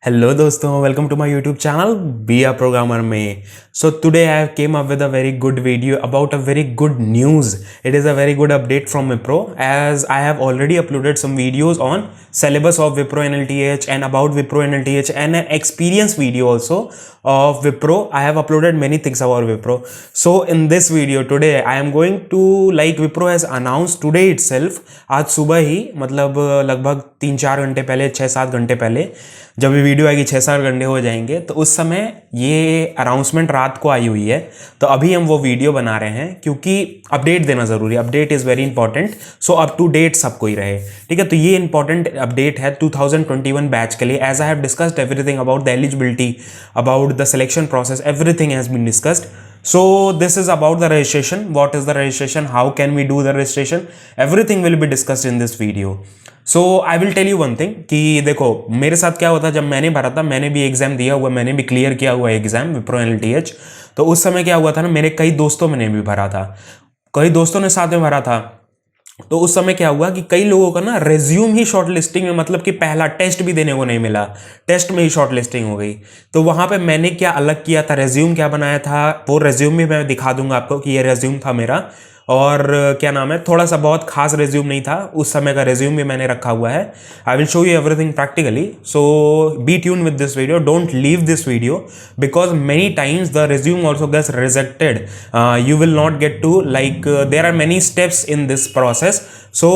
Hello दोस्तों, welcome to my YouTube channel Be a Programmer में. So today I came up with a very good video about a very good news. It is a very good update from Wipro, as I have already uploaded some videos on syllabus of Wipro NLTH and about Wipro NLTH and an experience video also of Wipro. I have uploaded many things about Wipro. So in this video today I am going to, like, Wipro has announced today itself, आज सुबह ही, मतलब लगभग 3-4 घंटे पहले, 6-7 घंटे पहले, जब ये वीडियो आएगी 6-7 घंटे हो जाएंगे, तो उस समय ये अनाउंसमेंट रात को आई हुई है. तो अभी हम वो वीडियो बना रहे हैं क्योंकि अपडेट देना ज़रूरी है. Update is very important, so up to date सबको ही रहे. ठीक है, तो ये इंपॉर्टेंट अपडेट है 2021 बैच के लिए. As I have discussed everything about the eligibility, about the selection process, everything has been discussed. So this is about the registration. What is the registration? How can we do the registration? Everything will be discussed in this video. So I will tell you one thing कि देखो मेरे साथ क्या होता, जब मैंने भरा था, मैंने भी एग्जाम दिया हुआ, मैंने भी क्लियर किया हुआ एग्जाम विप्रो एनएलटीएच. तो उस समय क्या हुआ था ना, मेरे कई दोस्तों ने भी भरा था, कई दोस्तों ने साथ में भरा था. तो उस समय क्या हुआ कि कई लोगों का ना रेज्यूम ही शॉर्ट लिस्टिंग में, मतलब कि पहला टेस्ट भी देने को नहीं मिला, टेस्ट में ही शॉर्ट लिस्टिंग हो गई. तो वहाँ पे मैंने क्या अलग किया था, रेज्यूम क्या बनाया था, वो रेज्यूम भी मैं दिखा दूंगा आपको कि ये रेज्यूम था मेरा. और क्या नाम है, थोड़ा सा बहुत खास रेज्यूम नहीं था, उस समय का रेज्यूम भी मैंने रखा हुआ है. I will show you everything practically. So be tune with this video, don't leave this video, because many times the resume also gets rejected. You will not get to, like, there are many steps in this process. So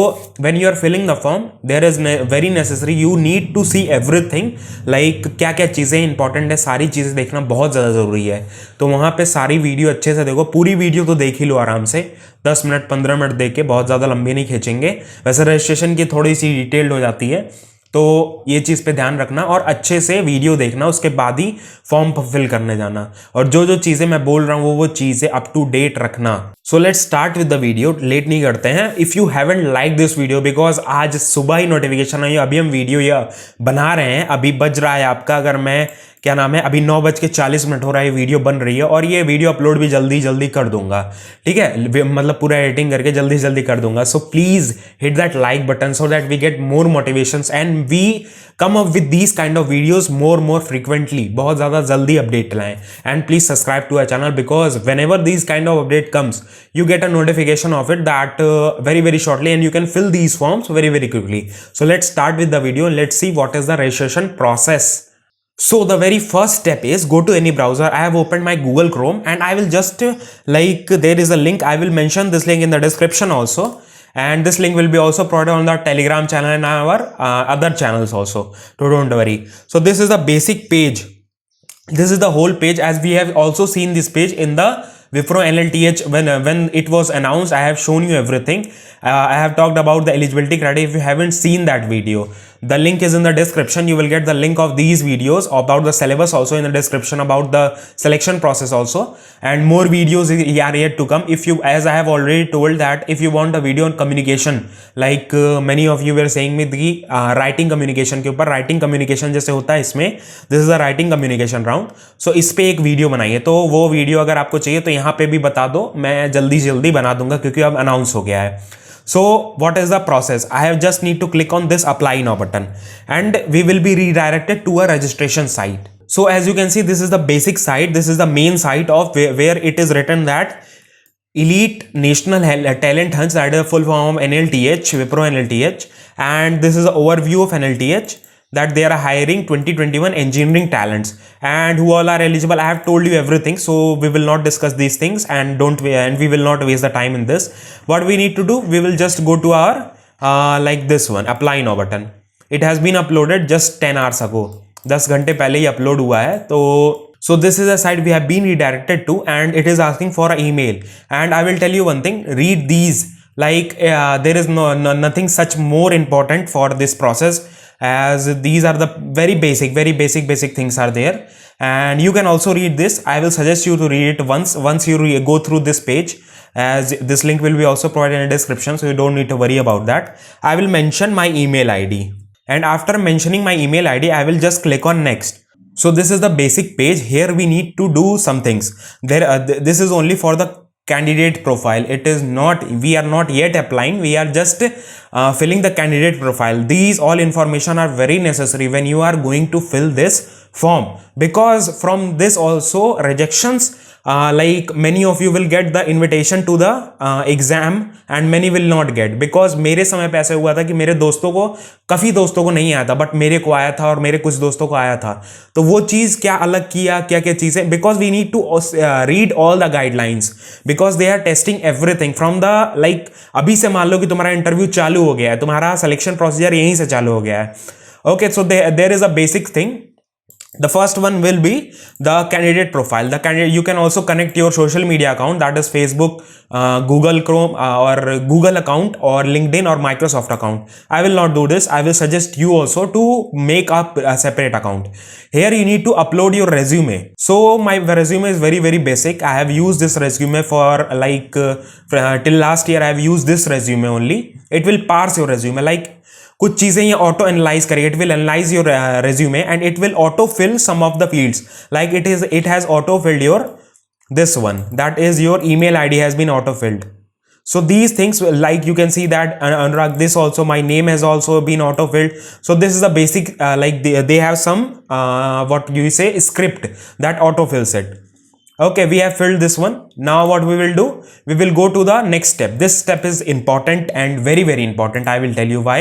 when you are filling the form, there is very necessary, you need to see everything, like क्या क्या चीज़ें important है, सारी चीज़ें देखना बहुत ज़्यादा ज़रूरी है. तो वहाँ पे सारी वीडियो अच्छे से देखो, पूरी वीडियो तो देख ही लो आराम से, 10 मिनट 15 मिनट देख के, बहुत ज़्यादा लंबी नहीं खींचेंगे. वैसे रजिस्ट्रेशन की थोड़ी सी डिटेल्ड हो जाती है, तो ये चीज़ पे ध्यान रखना और अच्छे से वीडियो देखना, उसके बाद ही फॉर्म फिल करने जाना. और जो जो चीज़ें मैं बोल रहा हूँ वो चीज़ें अप टू डेट रखना. So let's start with the video, late नहीं करते हैं. If you haven't like this video, because आज सुबह ही नोटिफिकेशन आई, अभी हम वीडियो यह बना रहे हैं, अभी बज रहा है आपका, अगर मैं क्या नाम है, अभी 9:40 हो रहा है, वीडियो बन रही है, और ये वीडियो अपलोड भी जल्दी जल्दी कर दूंगा. ठीक है, मतलब पूरा एडिटिंग करके जल्दी जल्दी कर दूंगा. So please hit that like button so that we get more motivations and we come up with these kind of videos more frequently, बहुत ज़्यादा जल्दी अपडेट लाएं. And please subscribe to our channel, because whenever these kind of update comes you get a notification of it that very shortly, and you can fill these forms very quickly. So let's start with the video and let's see what is the registration process. So the very first step is go to any browser. I have opened my Google Chrome and I will just like, there is a link, I will mention this link in the description also, and this link will be also provided on the Telegram channel and our other channels also, so don't worry. So this is the basic page, this is the whole page, as we have also seen this page in the Wipro NLTH when it was announced. I have shown you everything. I have talked about the eligibility criteria. If you haven't seen that video, the link is in the description. You will get the link of these videos about the syllabus also in the description, about the selection process also, and more videos are yet to come. If you, as I have already told, that if you want a video on communication, like many of you were saying me the writing communication के ऊपर, writing communication जैसे होता है इसमें, this is a writing communication round. So इस पे एक video बनाइए, तो वो वीडियो अगर आपको चाहिए तो यहाँ पे भी बता दो, मैं जल्दी बना दूंगा क्योंकि अब अनाउंस हो गया है. So what is the process? I have just need to click on this apply now button and we will be redirected to a registration site. So as you can see, this is the basic site, this is the main site of where it is written that Elite National Talent Hunts, that is the full form of NLTH, Wipro NLTH, and this is the overview of NLTH, that they are hiring 2021 engineering talents and who all are eligible. I have told you everything, so we will not discuss these things and we will not waste the time in this. What we need to do, we will just go to our like this one, apply now button. It has been uploaded just 10 hours ago, 10 घंटे पहले ही upload हुआ है. तो so this is a site we have been redirected to and it is asking for an email. And I will tell you one thing, read these, like there is nothing such more important for this process, as these are the very basic things are there, and you can also read this. I will suggest you to read it once you go through this page, as this link will be also provided in the description, so you don't need to worry about that. I will mention my email ID, and after mentioning my email ID, I will just click on next. So this is the basic page. Here we need to do some things. This is only for the candidate profile. It is not, we are not yet applying, we are just filling the candidate profile. These all information are very necessary when you are going to fill this form, because from this also rejections, like many of you will get the invitation to the exam and many will not get, because मेरे समय पे ऐसे हुआ था कि मेरे दोस्तों को, काफ़ी दोस्तों को नहीं आया था, बट मेरे को आया था और मेरे कुछ दोस्तों को आया था. तो वो चीज़ क्या अलग किया, क्या क्या चीज़ें, because we need to read all the guidelines, because they are testing everything from the, like अभी से मान लो कि तुम्हारा इंटरव्यू चालू हो गया है, तुम्हारा सिलेक्शन प्रोसीजर यहीं से चालू हो गया है. Okay, so there is a basic thing. The first one will be the candidate profile. The candidate, you can also connect your social media account, that is Facebook, Google Chrome, or Google account, or LinkedIn, or Microsoft account. I will not do this. I will suggest you also to make up a separate account. Here you need to upload your resume. So my resume is very very basic. I have used this resume for like till last year. I have used this resume only. It will parse your resume, like कुछ चीजें ये auto analyse करेगी. It will analyse your resume and it will auto fill some of the fields, like it has auto filled your this one, that is your email id has been auto filled. So these things, like you can see that Anurag, this also, my name has also been auto filled. So this is the basic, like they have some what you say script that auto fills it. Okay, we have filled this one. Now what we will do, we will go to the next step. This step is important and very very important. I will tell you why.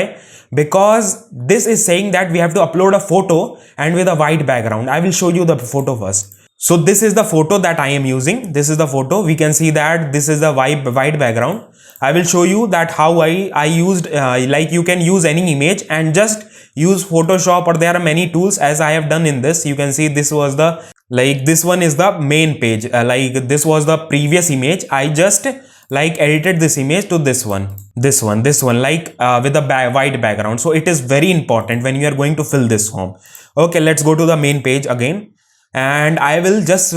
Because this is saying that we have to upload a photo and with a white background. I will show you the photo first. So this is the photo that I am using. This is the photo. We can see that this is the white background. I will show you that how I used, like you can use any image and just use Photoshop, or there are many tools as I have done in this. You can see this was the, like this one is the main page, like this was the previous image. I just like edited this image to this one, like with the white background. So it is very important when you are going to fill this form. Okay, let's go to the main page again, and I will just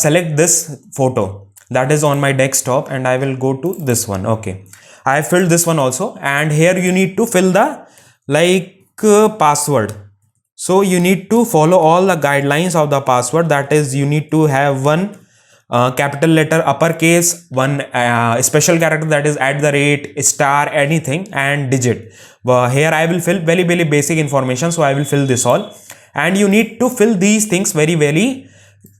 select this photo that is on my desktop, and I will go to this one. Okay, I have filled this one also, and here you need to fill the like password. So you need to follow all the guidelines of the password. That is, you need to have one capital letter uppercase, one special character, that is @ star anything, and digit. Here I will fill very very basic information, so I will fill this all, and you need to fill these things very very.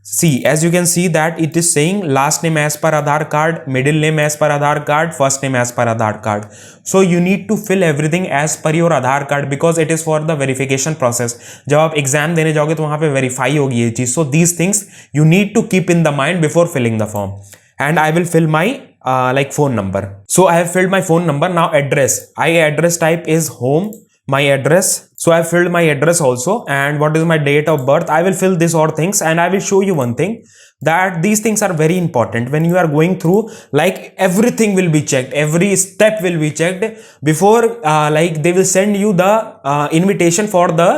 See, as you can see that it is saying last name as per Aadhaar card, middle name as per Aadhaar card, first name as per Aadhaar card. So you need to fill everything as per your Aadhaar card, because it is for the verification process. जब आप exam देने जाओगे तो वहाँ पे verify होगी ये चीज. So these things you need to keep in the mind before filling the form. And I will fill my like phone number. So I have filled my phone number. Now address. Address type is home. My address, so I filled my address also, and what is my date of birth. I will fill this all things, and I will show you one thing, that these things are very important when you are going through. Like everything will be checked, every step will be checked before like they will send you the invitation for the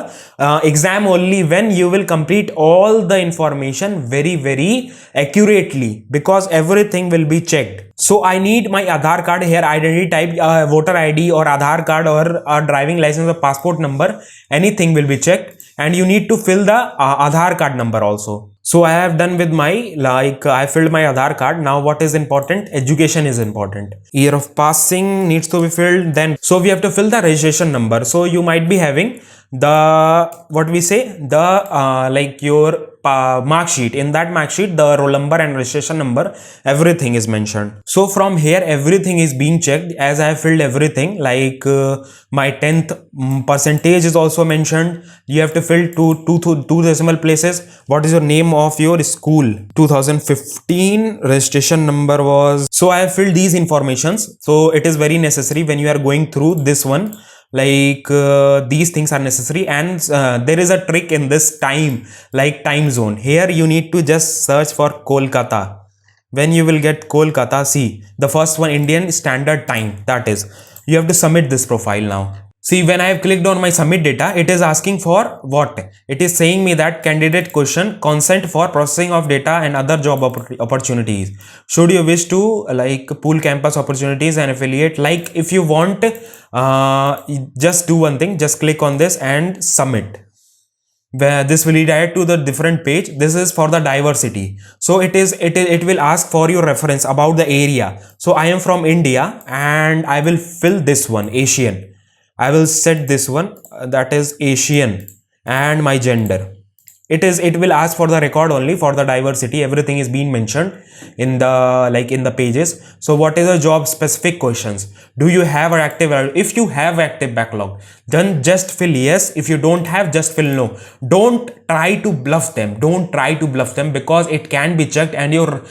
exam only, when you will complete all the information very very accurately, because everything will be checked. So I need my Aadhaar card. Here identity type, voter ID or Aadhaar card or a driving license or passport number, anything will be checked, and you need to fill the Aadhaar card number also. So I have done with my, like I filled my Aadhaar card. Now what is important? Education is important. Year of passing needs to be filled. Then so we have to fill the registration number. So you might be having the, what we say, the like your mark sheet. In that mark sheet, the roll number and registration number, everything is mentioned. So from here everything is being checked, as I have filled everything. Like my 10th percentage is also mentioned. You have to fill two decimal places. What is your name of your school? 2015 registration number was. So I have filled these informations. So it is very necessary when you are going through this one. Like these things are necessary, and there is a trick in this time, like time zone. Here you need to just search for Kolkata. When you will get Kolkata, see the first one, Indian Standard Time, that is, you have to submit this profile now. See, when I have clicked on my submit data, it is asking for what? It is saying me that candidate question, consent for processing of data and other job opportunities. Should you wish to like pool campus opportunities and affiliate, like if you want, just do one thing, just click on this and submit. where this will redirect to the different page. This is for the diversity. So it will ask for your reference about the area. So I am from India and I will fill this one, Asian. I will set this one, that is Asian, and my gender. It will ask for the record only for the diversity. Everything is being mentioned in the pages. So what is the job specific questions? Do you have an active? If you have active backlog, then just fill yes. If you don't have, just fill no. Don't try to bluff them. Don't try to bluff them, because it can be checked and your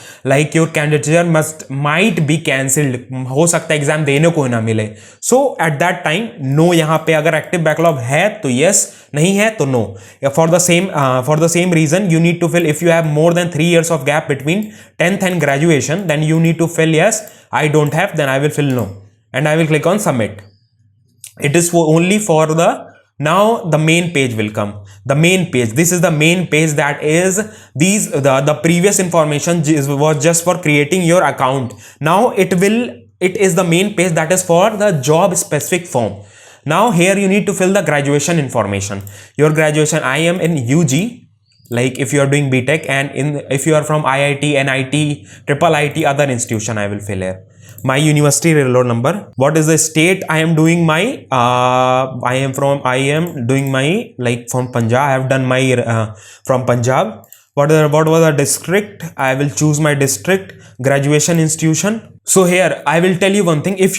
candidature might be cancelled. हो सकता है exam देने को ना मिले. So at that time no. यहाँ पे अगर active backlog है तो yes, नहीं है तो no. For the same reason you need to fill. If you have more than 3 years of gap between 10th and graduation, then you need to fill yes. I don't have, then I will fill no, and I will click on submit. It is only for the, now the main page will come. The main page, this is the main page, that is the previous information was just for creating your account. Now it is the main page that is for the job specific form. Now here you need to fill the graduation information. Your graduation, I am in UG, like if you are doing BTech, and if you are from IIT, NIT, IIIT, other institution, I will fill here. My university roll number. What is the state I am doing my? I am doing my, like, from Punjab. I have done my from Punjab. What was the district? I will choose my district. Graduation institution. So here I will tell you one thing. If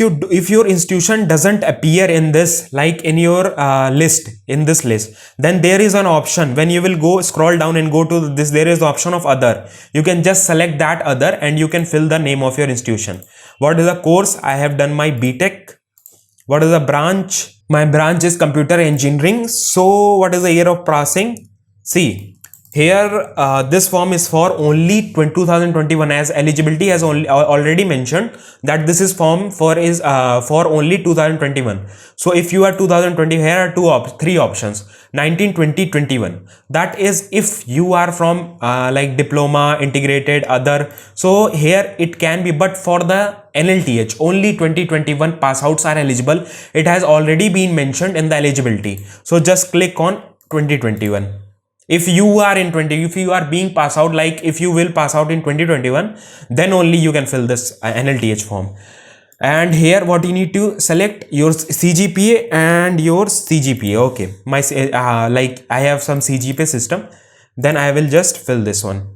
your institution doesn't appear in this, like in your list, in this list, then there is an option. When you will go scroll down and go to this, there is the option of other. You can just select that other and you can fill the name of your institution. What is the course? I have done my BTech. What is the branch? My branch is computer engineering. So what is the year of passing? See, here this form is for only 2021, as eligibility has already mentioned that this is form for only 2021. So if you are 2020, here are three options: 19, 20, 21. That is if you are from like diploma, integrated, other. So here it can be, but for the NLTH only 2021 pass outs are eligible. It has already been mentioned in the eligibility. So just click on 2021. If you are being pass out, like if you will pass out in 2021, then only you can fill this NLTH form. And here what you need to select your CGPA and your CGPA. Okay, my like I have some CGPA system, then I will just fill this one.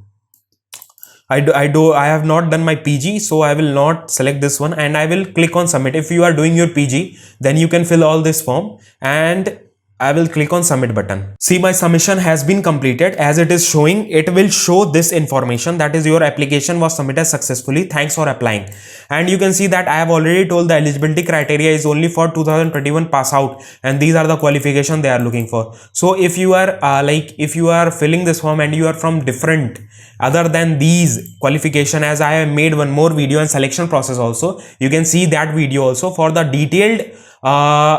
I have not done my PG, so I will not select this one, and I will click on submit. If you are doing your PG, then you can fill all this form, and I will click on submit button. See, my submission has been completed. As it is showing, it will show this information, that is your application was submitted successfully. Thanks for applying. And you can see that I have already told the eligibility criteria is only for 2021 pass out, and these are the qualification they are looking for. So if you are if you are filling this form and you are from different other than these qualification, as I have made one more video on selection process also, you can see that video also for the detailed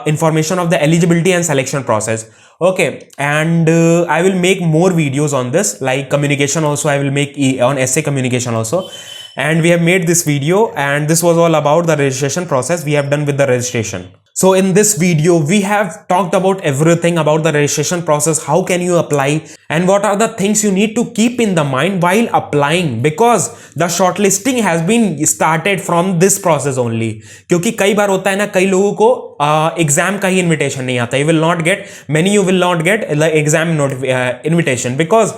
information of the eligibility and selection process. Okay, and I will make more videos on this, like communication also I will make on essay communication also. And we have made this video, and this was all about the registration process we have done with the registration. So in this video we have talked about everything about the registration process, how can you apply, and what are the things you need to keep in the mind while applying, because the shortlisting has been started from this process only. क्योंकि कई बार होता है ना, कई लोगों को exam का ही invitation नहीं आता. You will not get, many you will not get the exam invitation, because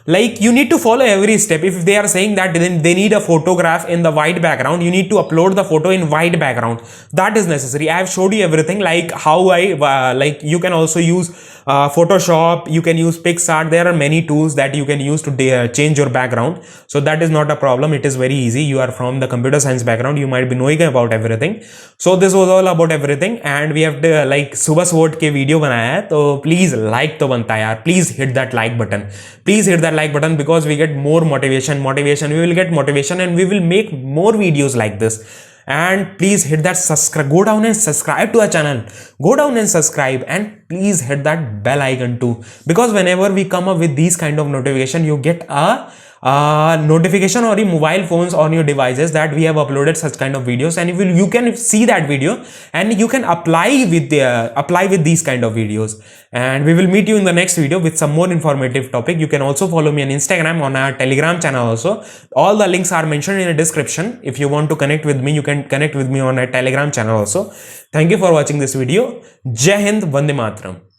like you need to follow every step. If they are saying that they need a photograph in the white background, you need to upload the photo in white background. That is necessary. I have showed you everything, like how I like you can also use Photoshop, you can use PicsArt. There are many tools that you can use to change your background. So that is not a problem. It is very easy. You are from the computer science background, you might be knowing about everything. So this was all about everything, and we have like सुबह सोट के video बनाया है, तो please like तो बनता है यार. Please hit that like button, please hit that like button, because we get more motivation, we will get motivation, and we will make more videos like this. And please hit that subscribe, go down and subscribe to our channel, go down and subscribe, and please hit that bell icon too, because whenever we come up with these kind of notification, you get a notification on your mobile phones on your devices that we have uploaded such kind of videos, and you can see that video and you can apply with these kind of videos. And we will meet you in the next video with some more informative topic. You can also follow me on Instagram, on our Telegram channel also. All the links are mentioned in the description. If you want to connect with me, you can connect with me on a Telegram channel also. Thank you for watching this video. Jai Hind, Vande Mataram.